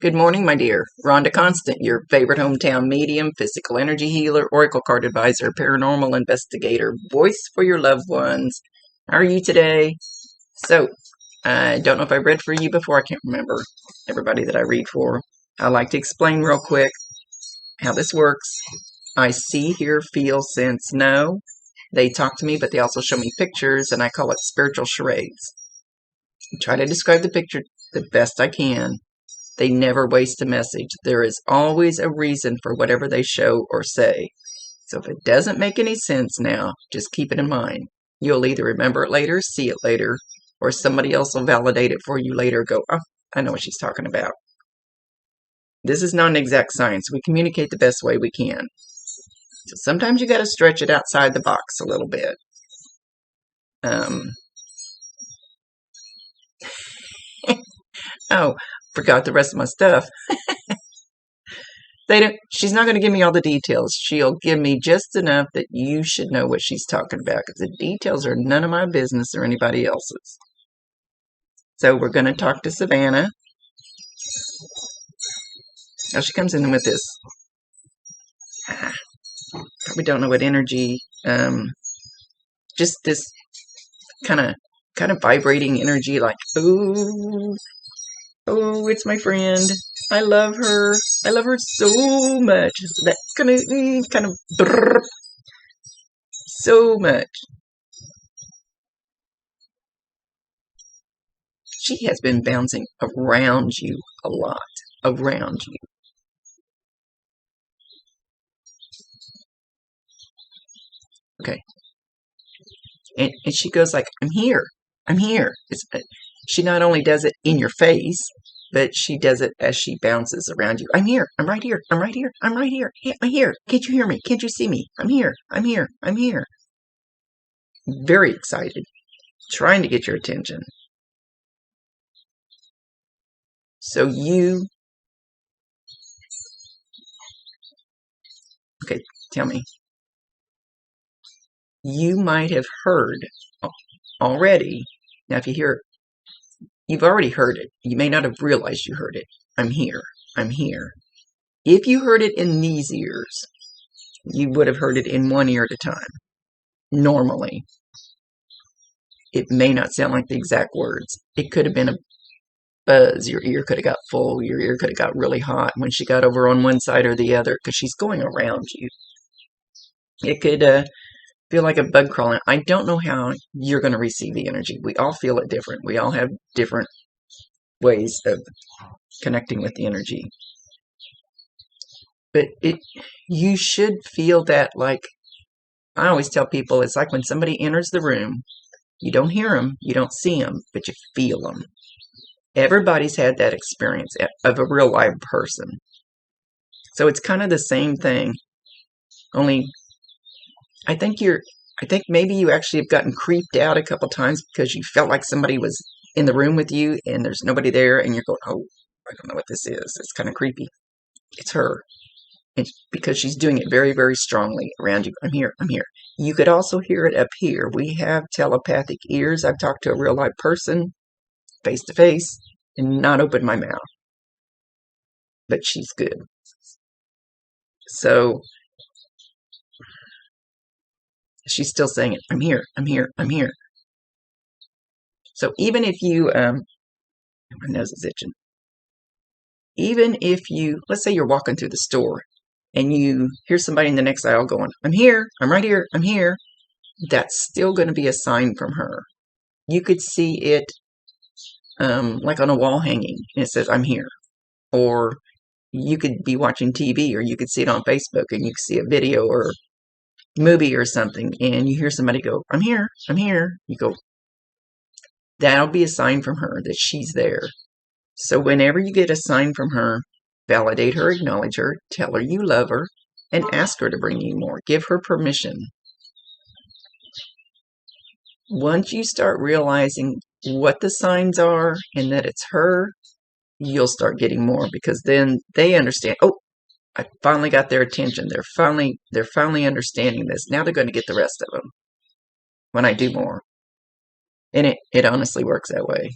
Good morning, my dear. Rhonda Constant, your favorite hometown medium, physical energy healer, oracle card advisor, paranormal investigator, voice for your loved ones. How are you today? So, I don't know if I read for you before. I can't remember everybody that I read for. I like to explain real quick how this works. I see, hear, feel, sense, know. They talk to me, but they also show me pictures, and I call it spiritual charades. I try to describe the picture the best I can. They never waste a message. There is always a reason for whatever they show or say. So if it doesn't make any sense now, just keep it in mind. You'll either remember it later, see it later, or somebody else will validate it for you later. Go, oh, I know what she's talking about. This is not an exact science. We communicate the best way we can. So sometimes you got to stretch it outside the box a little bit. Oh, forgot the rest of my stuff. She's not going to give me all the details. She'll give me just enough that you should know what she's talking about, because the details are none of my business or anybody else's. So we're going to talk to Savannah. Oh, she comes in with this. We don't know what energy. Just this kind of vibrating energy, like, ooh, oh, it's my friend. I love her. I love her so much. That kind of brrr, so much. She has been bouncing around you a lot. Around you. Okay. And she goes like, I'm here. I'm here. She not only does it in your face, but she does it as she bounces around you. I'm here. I'm right here. I'm right here. I'm right here. I'm here. Can't you hear me? Can't you see me? I'm here. I'm here. I'm here. Very excited. Trying to get your attention. So okay, tell me. You might have heard already. Now, if you hear, you've already heard it. You may not have realized you heard it. I'm here. I'm here. If you heard it in these ears, you would have heard it in one ear at a time. Normally, it may not sound like the exact words. It could have been a buzz. Your ear could have got full. Your ear could have got really hot when she got over on one side or the other, because she's going around you. It could feel like a bug crawling. I don't know how you're going to receive the energy. We all feel it different. We all have different ways of connecting with the energy. But you should feel that, like, I always tell people, it's like when somebody enters the room, you don't hear them, you don't see them, but you feel them. Everybody's had that experience of a real live person. So it's kind of the same thing, only I think maybe you actually have gotten creeped out a couple times because you felt like somebody was in the room with you and there's nobody there, and you're going, oh, I don't know what this is. It's kind of creepy. It's her. And because she's doing it very, very strongly around you. I'm here. I'm here. You could also hear it up here. We have telepathic ears. I've talked to a real live person face to face and not opened my mouth. But she's good. So she's still saying it. I'm here. I'm here. I'm here. So even if you, my nose is itching. Even if you, let's say you're walking through the store and you hear somebody in the next aisle going, I'm here. I'm right here. I'm here. That's still going to be a sign from her. You could see it like on a wall hanging, and it says, I'm here. Or you could be watching TV, or you could see it on Facebook, and you could see a video or movie or something, and you hear somebody go, I'm here, I'm here. You go, that'll be a sign from her that she's there. So whenever you get a sign from her, validate her, acknowledge her, tell her you love her, and ask her to bring you more. Give her permission. Once you start realizing what the signs are and that it's her, you'll start getting more, because then they understand, oh, I finally got their attention. They're finally understanding this. Now they're going to get the rest of them when I do more. And it honestly works that way.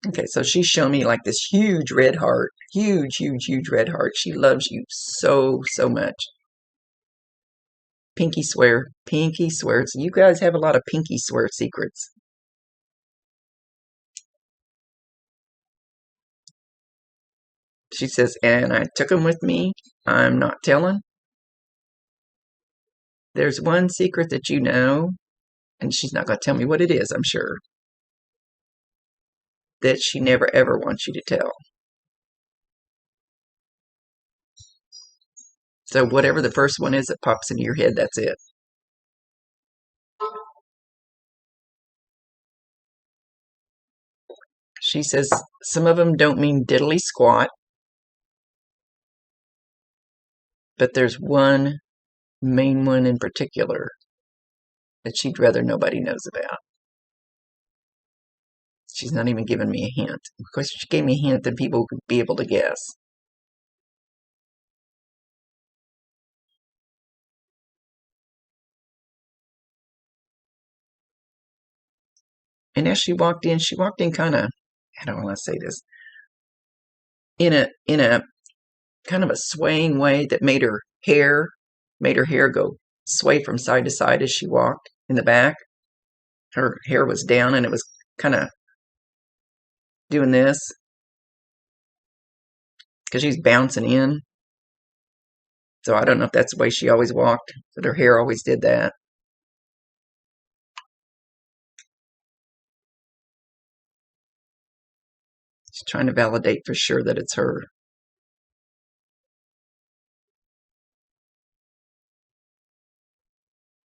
Okay, so she's shown me like this huge red heart. Huge, huge, huge red heart. She loves you so, so much. Pinky swear. Pinky swears. You guys have a lot of pinky swear secrets. She says, and I took them with me. I'm not telling. There's one secret that you know, and she's not going to tell me what it is, I'm sure, that she never ever wants you to tell. So whatever the first one is that pops into your head, that's it. She says some of them don't mean diddly squat, but there's one main one in particular that she'd rather nobody knows about. She's not even giving me a hint. Of course, if she gave me a hint, then people would be able to guess. And as she walked in kind of, I don't want to say this, in a kind of a swaying way that made her hair go sway from side to side as she walked in the back. Her hair was down and it was kind of doing this because she's bouncing in. So I don't know if that's the way she always walked, but her hair always did that. She's trying to validate for sure that it's her.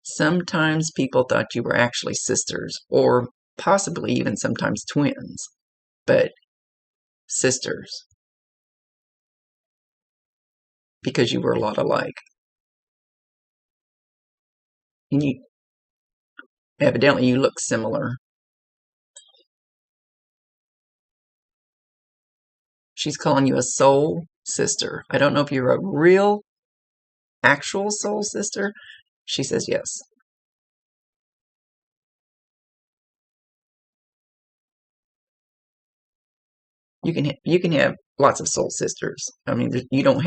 Sometimes people thought you were actually sisters, or possibly even sometimes twins, but sisters, because you were a lot alike. And you, evidently, you look similar. She's calling you a soul sister. I don't know if you're a real, actual soul sister. She says yes. You can have lots of soul sisters. I mean, you don't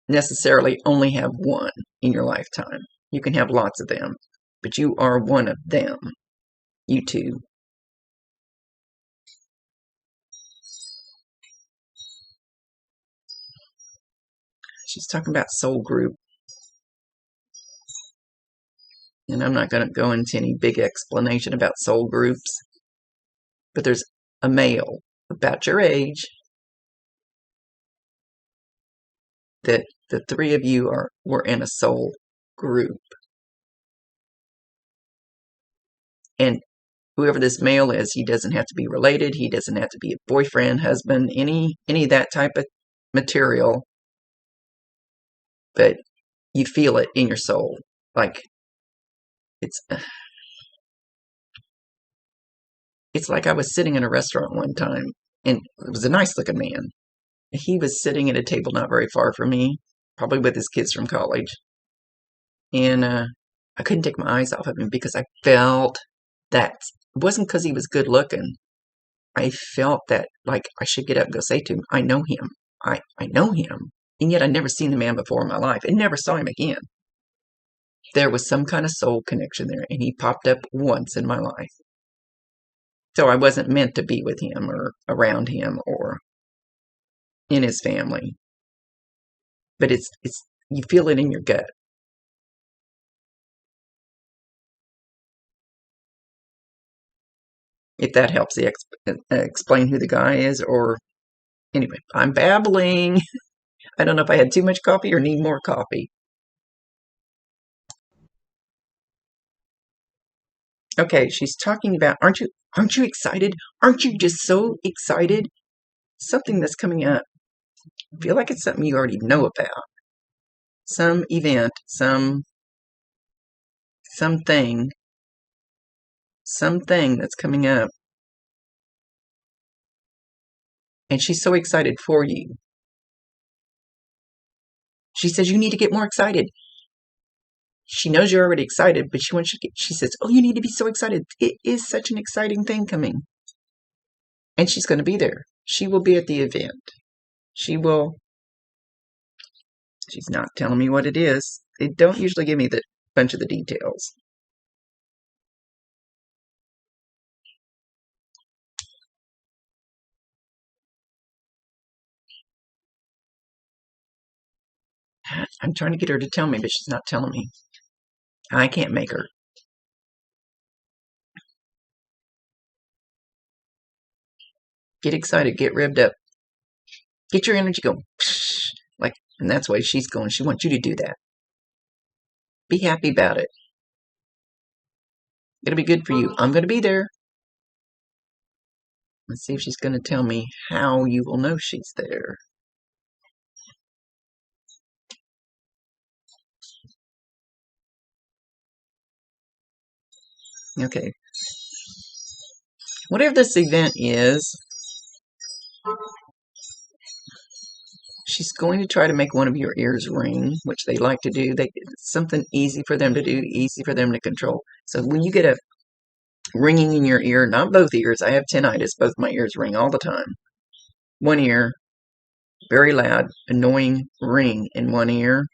necessarily only have one in your lifetime. You can have lots of them, but you are one of them. You too. She's talking about soul group, and I'm not going to go into any big explanation about soul groups, but there's a male about your age that the three of you were in a soul group. And whoever this male is, he doesn't have to be related. He doesn't have to be a boyfriend, husband, any of that type of material. But you feel it in your soul. Like it's like I was sitting in a restaurant one time, and it was a nice looking man. He was sitting at a table not very far from me, probably with his kids from college. And I couldn't take my eyes off of him because I felt that it wasn't because he was good looking. I felt that like I should get up and go say to him, I know him. I know him. And yet I'd never seen the man before in my life and never saw him again. There was some kind of soul connection there, and he popped up once in my life. So I wasn't meant to be with him or around him or in his family. But it's you feel it in your gut. If that helps explain who the guy is, or anyway, I'm babbling. I don't know if I had too much coffee or need more coffee. Okay, she's talking about aren't you excited? Aren't you just so excited? Something that's coming up. I feel like it's something you already know about. Some event, something that's coming up. And she's so excited for you. She says you need to get more excited. she knows you're already excited, but she wants you to she says, oh, you need to be so excited. It is such an exciting thing coming. And she's going to be there. She will be at the event. She will. She's not telling me what it is. They don't usually give me the bunch of the details. I'm trying to get her to tell me, but she's not telling me. I can't make her. Get excited. Get revved up. Get your energy going. Like, and that's why she's going. She wants you to do that. Be happy about it. It'll be good for you. I'm going to be there. Let's see if she's going to tell me how you will know she's there. Okay. Whatever this event is, she's going to try to make one of your ears ring, which they like to do. It's something easy for them to do, easy for them to control. So when you get a ringing in your ear, not both ears, I have tinnitus, both my ears ring all the time. One ear, very loud, annoying ring in one ear.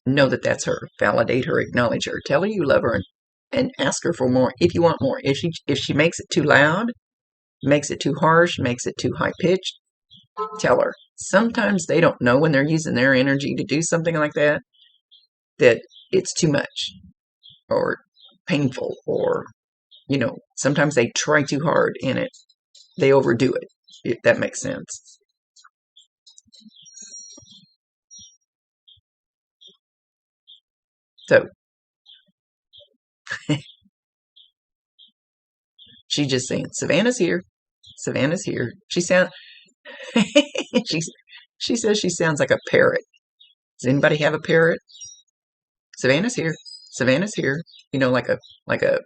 Know that that's her. Validate her, acknowledge her, tell her you love her, and ask her for more if you want more. If she makes it too loud, makes it too harsh, makes it too high pitched, tell her. Sometimes they don't know when they're using their energy to do something like that it's too much or painful, or sometimes they try too hard in it. They overdo it, if that makes sense. So she's just saying, Savannah's here. Savannah's here. She says she sounds like a parrot. Does anybody have a parrot? Savannah's here. Savannah's here. Like a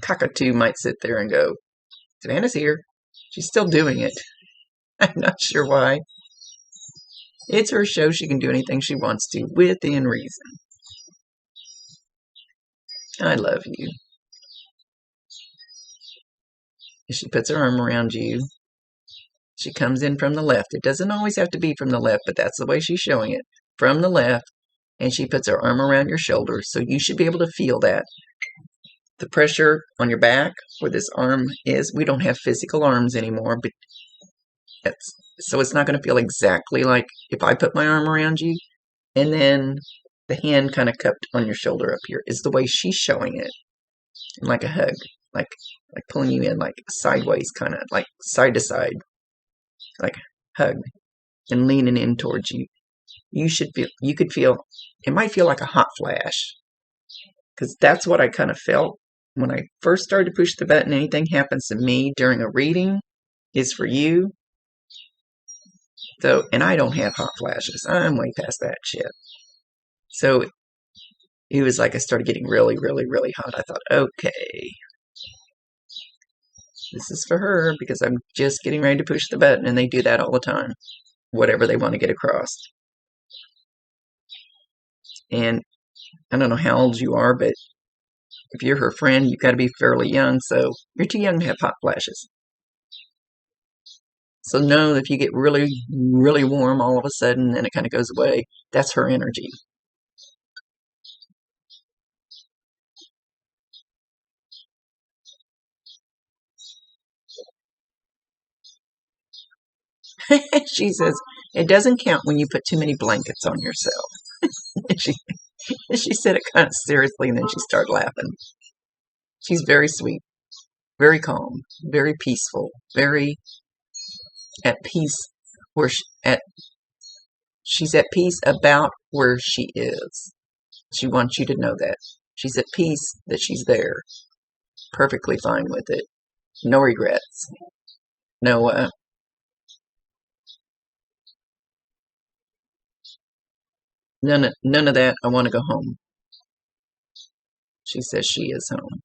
cockatoo might sit there and go, Savannah's here. She's still doing it. I'm not sure why. It's her show. She can do anything she wants to within reason. I love you. She puts her arm around you. She comes in from the left. It doesn't always have to be from the left, but that's the way she's showing it. From the left, and she puts her arm around your shoulder, so you should be able to feel that. The pressure on your back, where this arm is, we don't have physical arms anymore, but so it's not going to feel exactly like if I put my arm around you, and then the hand kind of cupped on your shoulder up here is the way she's showing it, like a hug, like pulling you in, like sideways, kind of like side to side, like hug, and leaning in towards you. You could feel, it might feel like a hot flash, because that's what I kind of felt when I first started to push the button. Anything happens to me during a reading is for you. So, and I don't have hot flashes. I'm way past that shit. So it was like I started getting really, really, really hot. I thought, okay, this is for her, because I'm just getting ready to push the button, and they do that all the time, whatever they want to get across. And I don't know how old you are, but if you're her friend, you've got to be fairly young, so you're too young to have hot flashes. So know if you get really, really warm all of a sudden and it kind of goes away, that's her energy. She says, it doesn't count when you put too many blankets on yourself. she said it kind of seriously, and then she started laughing. She's very sweet, very calm, very peaceful, very at peace she's at peace about where she is. She wants you to know that. She's at peace that she's there. Perfectly fine with it. No regrets. No, none of that. I want to go home. She says she is home.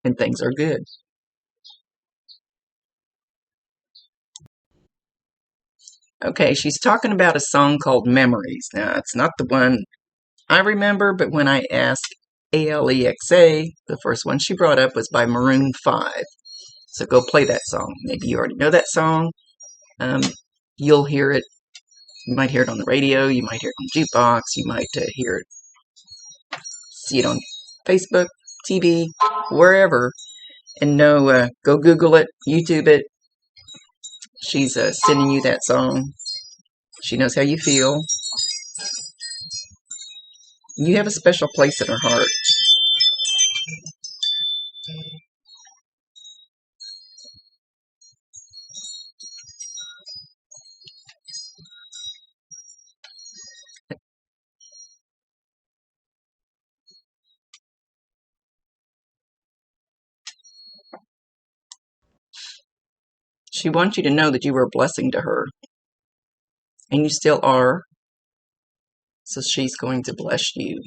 And things are good. Okay, she's talking about a song called Memories. Now, it's not the one I remember, but when I asked Alexa, the first one she brought up was by Maroon 5. So go play that song. Maybe you already know that song. Um, you'll hear it. You might hear it on the radio. You might hear it on jukebox. You might see it on Facebook, TV, wherever. And no, go Google it, YouTube it. She's sending you that song. She knows how you feel. You have a special place in her heart. She wants you to know that you were a blessing to her. And you still are. So she's going to bless you.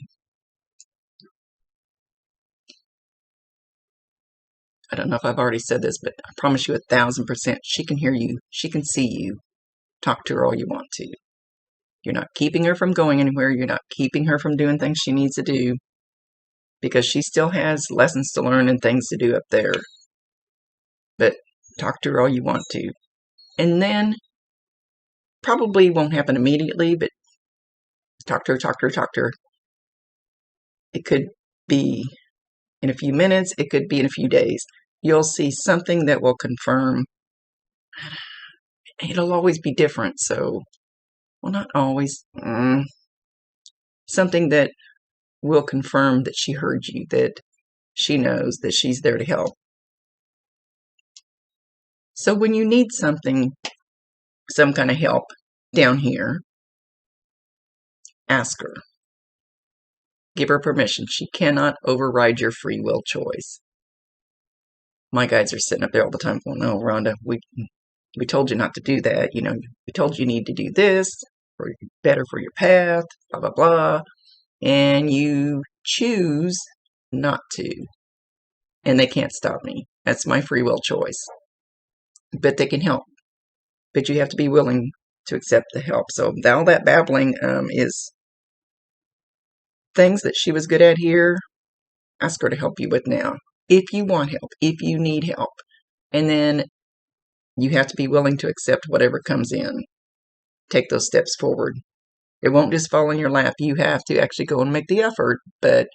I don't know if I've already said this, but I promise you 1,000%, she can hear you. She can see you. Talk to her all you want to. You're not keeping her from going anywhere. You're not keeping her from doing things she needs to do, because she still has lessons to learn and things to do up there. But talk to her all you want to. And then, probably won't happen immediately, but talk to her, talk to her, talk to her. It could be in a few minutes. It could be in a few days. You'll see something that will confirm. It'll always be different, so, well, not always. Something that will confirm that she heard you, that she knows that she's there to help. So when you need something, some kind of help down here, ask her. Give her permission. She cannot override your free will choice. My guides are sitting up there all the time going, "No, Rhonda, we told you not to do that. You know, we told you need to do this, or better for your path, blah, blah, blah. And you choose not to. And they can't stop me. That's my free will choice. But they can help. But you have to be willing to accept the help." So all that babbling is things that she was good at here. Ask her to help you with now. If you want help, if you need help. And then you have to be willing to accept whatever comes in. Take those steps forward. It won't just fall in your lap. You have to actually go and make the effort. But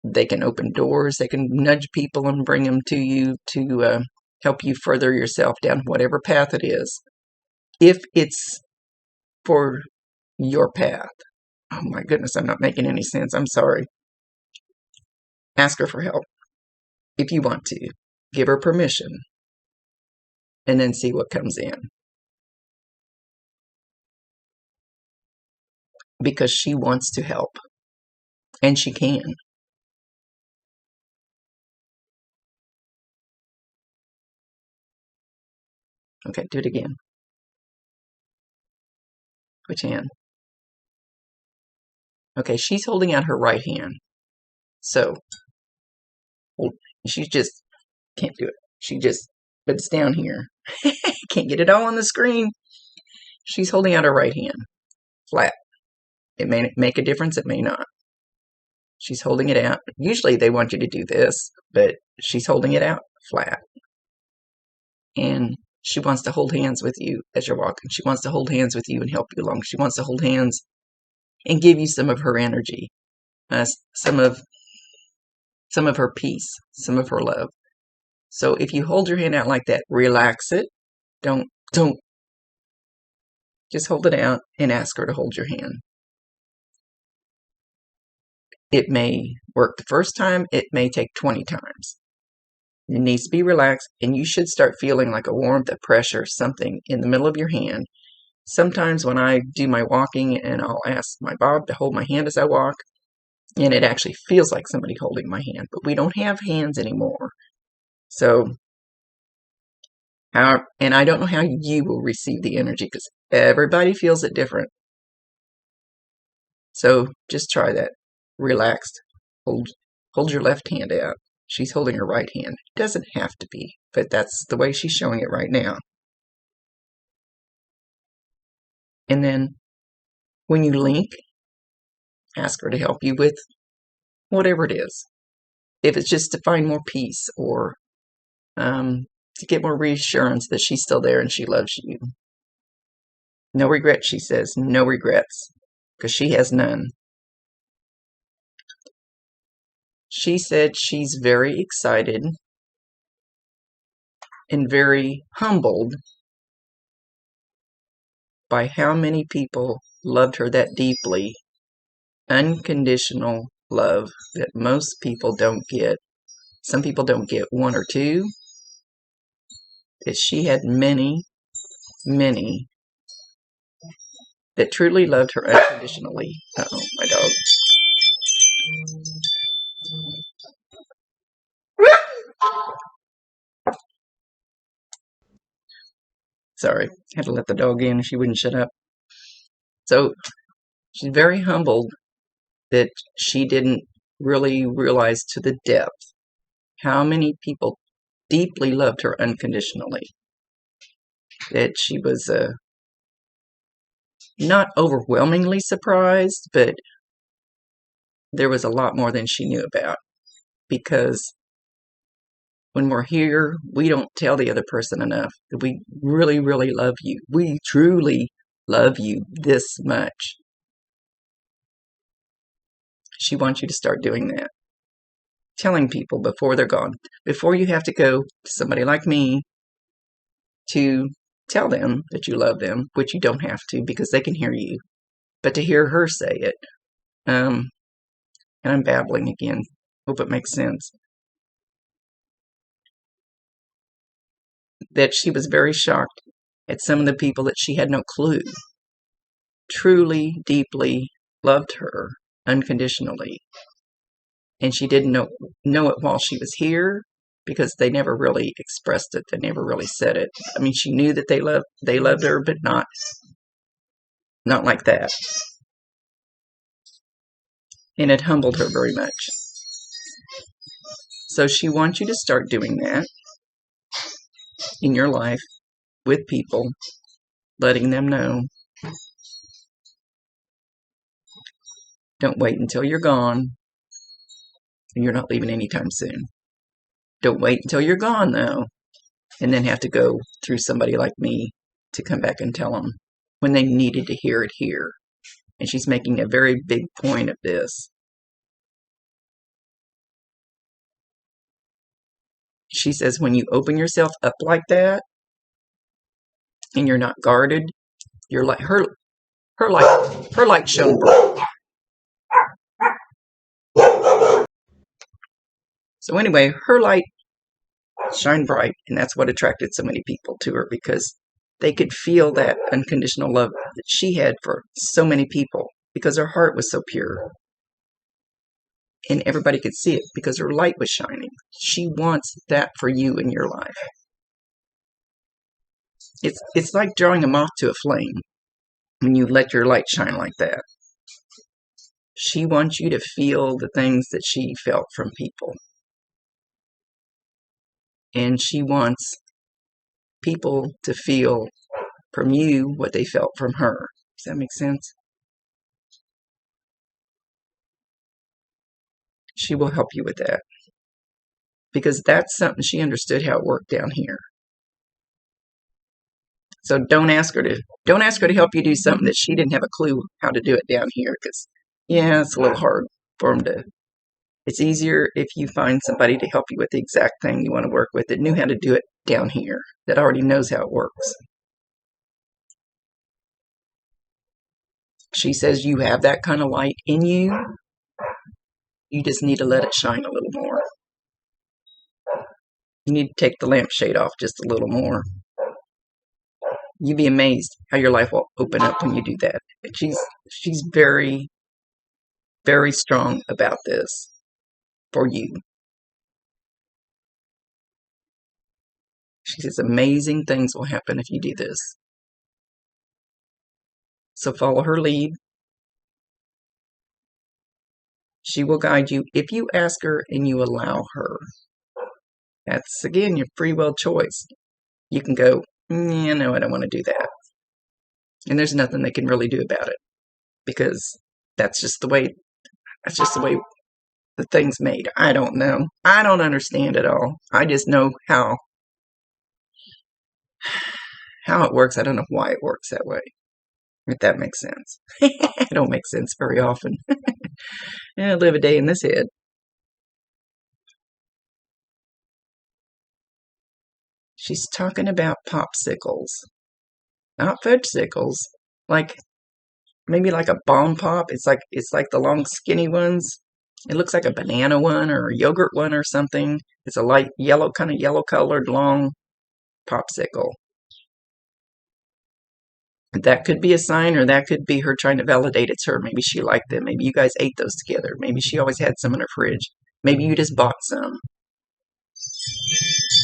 they can open doors. They can nudge people and bring them to you to help you further yourself down whatever path it is. If it's for your path. Oh my goodness, I'm not making any sense. I'm sorry. Ask her for help if you want to. Give her permission. And then see what comes in. Because she wants to help. And she can. Okay, do it again. Which hand? Okay, she's holding out her right hand. So, she just can't do it. But it's down here. Can't get it all on the screen. She's holding out her right hand. Flat. It may make a difference, it may not. She's holding it out. Usually they want you to do this, but she's holding it out flat. And she wants to hold hands with you as you're walking. She wants to hold hands with you and help you along. She wants to hold hands and give you some of her energy, some of her peace, some of her love. So if you hold your hand out like that, relax it. Don't. Just hold it out and ask her to hold your hand. It may work the first time. It may take 20 times. It needs to be relaxed, and you should start feeling like a warmth, a pressure, something in the middle of your hand. Sometimes when I do my walking and I'll ask my Bob to hold my hand as I walk, and it actually feels like somebody holding my hand, but we don't have hands anymore. So, and I don't know how you will receive the energy, because everybody feels it different. So just try that. Relaxed. Hold your left hand out. She's holding her right hand. It doesn't have to be, but that's the way she's showing it right now. And then when you link, ask her to help you with whatever it is. If it's just to find more peace or to get more reassurance that she's still there and she loves you. No regrets, she says. No regrets. Because she has none. She said she's very excited and very humbled by how many people loved her that deeply. Unconditional love that most people don't get. Some people don't get one or two. That she had many, many that truly loved her unconditionally. Uh-oh, my dog. Sorry, had to let the dog in. She wouldn't shut up. So she's very humbled that she didn't really realize to the depth how many people deeply loved her unconditionally. That she was not overwhelmingly surprised, but there was a lot more than she knew about. Because when we're here, we don't tell the other person enough that we really, really love you. We truly love you this much. She wants you to start doing that. Telling people before they're gone. Before you have to go to somebody like me to tell them that you love them, which you don't have to because they can hear you. But to hear her say it, and I'm babbling again. Hope it makes sense. That she was very shocked at some of the people that she had no clue truly, deeply loved her unconditionally. And she didn't know it while she was here because they never really expressed it. They never really said it. I mean, she knew that they loved her, but not like that. And it humbled her very much. So she wants you to start doing that in your life with people, letting them know. Don't wait until you're gone, and you're not leaving anytime soon. Don't wait until you're gone, though, and then have to go through somebody like me to come back and tell them when they needed to hear it here. And she's making a very big point of this. She says when you open yourself up like that, and you're not guarded, you're like her light shone bright. So anyway, her light shined bright, and that's what attracted so many people to her, because they could feel that unconditional love that she had for so many people, because her heart was so pure. And everybody could see it because her light was shining. She wants that for you in your life. It's like drawing a moth to a flame when you let your light shine like that. She wants you to feel the things that she felt from people. And she wants people to feel from you what they felt from her. Does that make sense? She will help you with that. Because that's something she understood how it worked down here. So don't ask her to help you do something that she didn't have a clue how to do it down here, because yeah, it's a little hard for them to. It's easier if you find somebody to help you with the exact thing you want to work with that knew how to do it down here, that already knows how it works. She says you have that kind of light in you. You just need to let it shine a little more. You need to take the lampshade off just a little more. You'd be amazed how your life will open up when you do that. She's very, very strong about this for you. She says amazing things will happen if you do this. So follow her lead. She will guide you if you ask her and you allow her. That's, again, your free will choice. You can go, yeah, no, I don't want to do that. And there's nothing they can really do about it because that's just the way the thing's made. I don't know. I don't understand it all. I just know how it works. I don't know why it works that way. If that makes sense. It don't make sense very often. Yeah, live a day in this head. She's talking about popsicles. Not fudgesicles. Like maybe like a bomb pop. It's like the long skinny ones. It looks like a banana one or a yogurt one or something. It's a light yellow, kind of yellow colored long popsicle. That could be a sign, or that could be her trying to validate it's her. Maybe she liked them. Maybe you guys ate those together. Maybe she always had some in her fridge. Maybe you just bought some.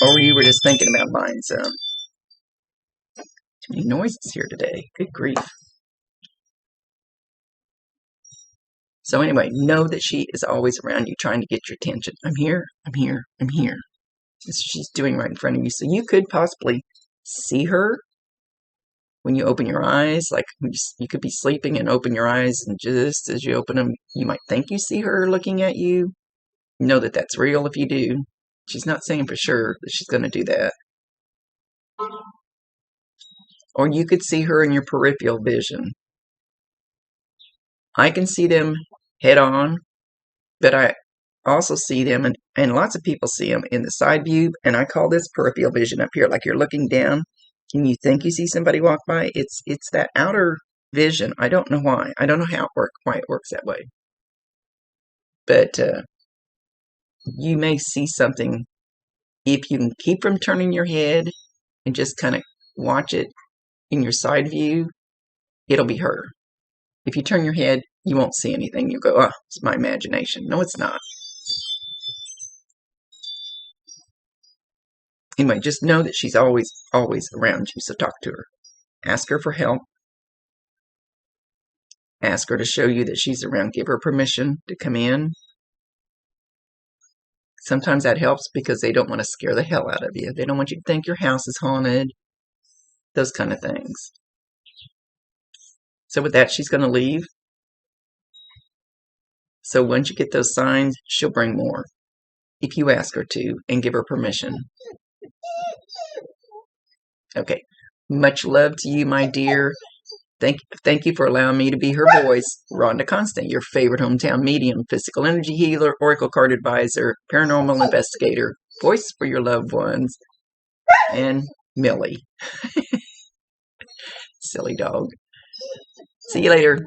Or you were just thinking about buying some. Too many noises here today. Good grief. So anyway, know that she is always around you trying to get your attention. I'm here, I'm here, I'm here. That's what she's doing right in front of you. So you could possibly see her when you open your eyes. Like you could be sleeping and open your eyes, and just as you open them, you might think you see her looking at you. Know that that's real if you do. She's not saying for sure that she's going to do that. Or you could see her in your peripheral vision. I can see them head on, but I also see them, and lots of people see them in the side view, and I call this peripheral vision up here. Like you're looking down and you think you see somebody walk by. It's that outer vision. I don't know why. I don't know why it works that way. But you may see something if you can keep from turning your head and just kind of watch it in your side view. It'll be her. If you turn your head, you won't see anything. You go, oh, it's my imagination. No, it's not. Anyway, just know that she's always around you, so talk to her. Ask her for help. Ask her to show you that she's around. Give her permission to come in. Sometimes that helps because they don't want to scare the hell out of you. They don't want you to think your house is haunted. Those kind of things. So with that, she's going to leave. So once you get those signs, she'll bring more. If you ask her to and give her permission. Okay. Much love to you, my dear. Thank you for allowing me to be her voice. Rhonda Constant, your favorite hometown medium, physical energy healer, oracle card advisor, paranormal investigator, voice for your loved ones, and Millie. Silly dog. See you later.